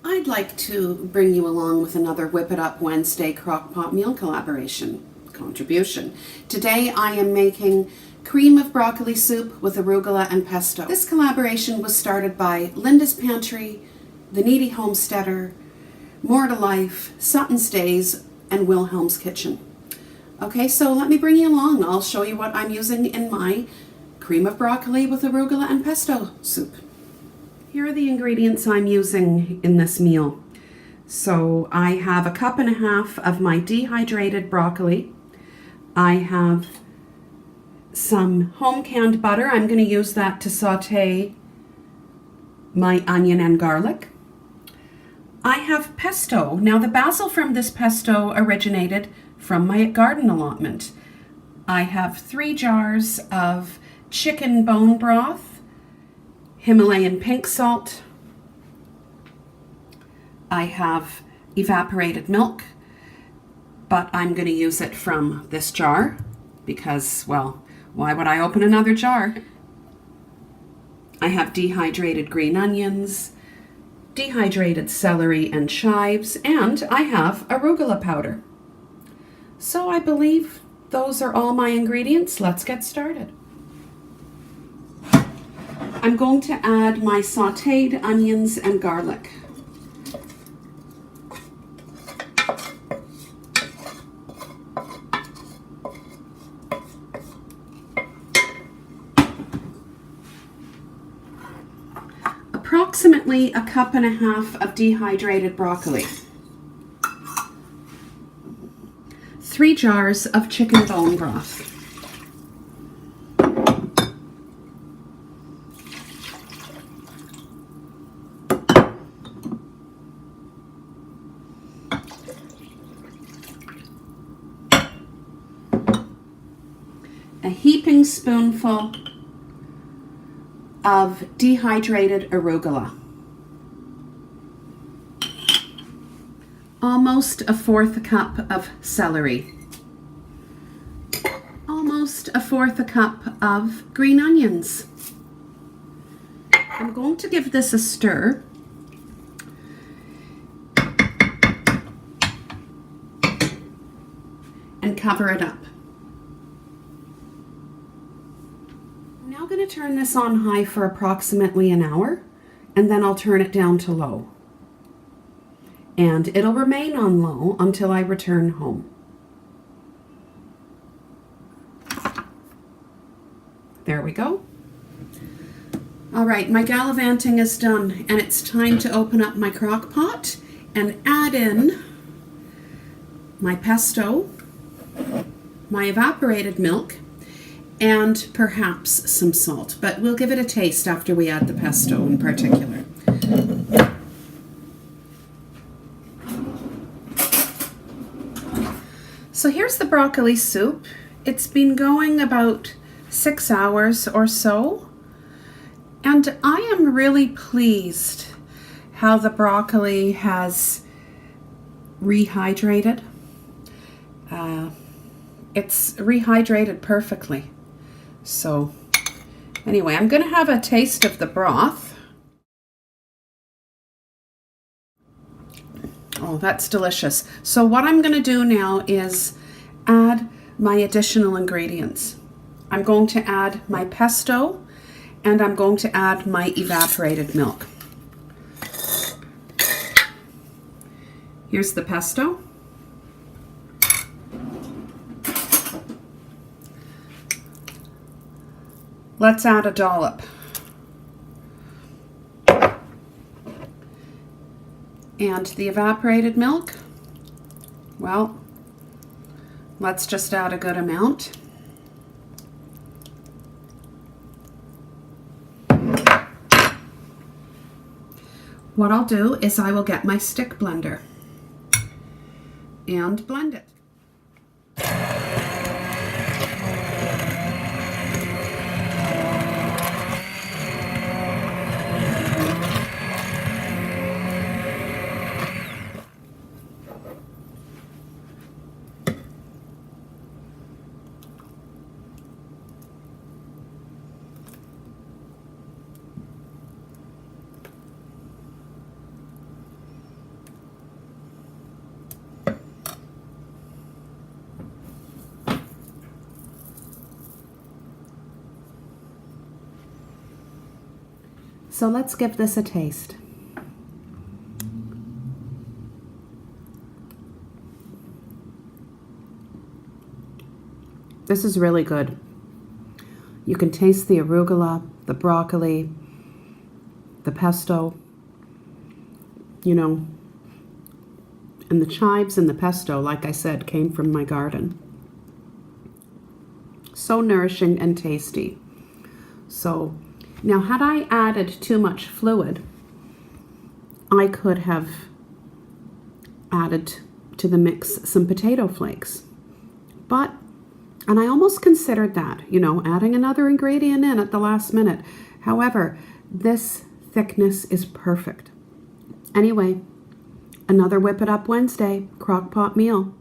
I'd like to bring you along with another Whip It Up Wednesday Crockpot meal contribution. Today I am making cream of broccoli soup with arugula and pesto. This collaboration was started by Linda's Pantry, the Kneady Homesteader, More to Life, Suttons, Daze, and Wilhelms Kitchen. Okay, so let me bring you along. I'll show you what I'm using in my cream of broccoli with arugula and pesto soup. Here are the ingredients I'm using in this meal. So I have a cup and a half of my dehydrated broccoli. I have some home canned butter. I'm going to use that to saute my onion and garlic. I have pesto. Now the basil from this pesto originated from my garden allotment. I have 3 jars of chicken bone broth, Himalayan pink salt. I have evaporated milk, but I'm going to use it from this jar because, well, why would I open another jar? I have dehydrated green onions, dehydrated celery and chives, and I have arugula powder. So I believe those are all my ingredients. Let's get started. I'm going to add my sauteed onions and garlic. Approximately a cup and a half of dehydrated broccoli. 3 jars of chicken bone broth. A heaping spoonful of dehydrated arugula. Almost a 1/4 cup of celery. Almost a 1/4 cup of green onions. I'm going to give this a stir. And cover it up. I'm now going to turn this on high for approximately an hour, and then I'll turn it down to low. And it'll remain on low until I return home. There we go. All right, my gallivanting is done, and it's time to open up my crock pot and add in my pesto, my evaporated milk, and perhaps some salt, but we'll give it a taste after we add the pesto in particular. So here's the broccoli soup. It's been going about 6 hours or so, and I am really pleased how the broccoli has rehydrated. It's rehydrated perfectly. So anyway, I'm going to have a taste of the broth. Oh, that's delicious. So what I'm going to do now is add my additional ingredients. I'm going to add my pesto, and I'm going to add my evaporated milk. Here's the pesto. Let's add a dollop. And the evaporated milk, well, let's just add a good amount. What I'll do is I will get my stick blender and blend it. So let's give this a taste. This is really good. You can taste the arugula, the broccoli, the pesto, you know, and the chives and the pesto, like I said, came from my garden. So nourishing and tasty. So now, had I added too much fluid, I could have added to the mix some potato flakes. And I almost considered that, you know, adding another ingredient in at the last minute. However, this thickness is perfect. Anyway, another Whip It Up Wednesday crock pot meal.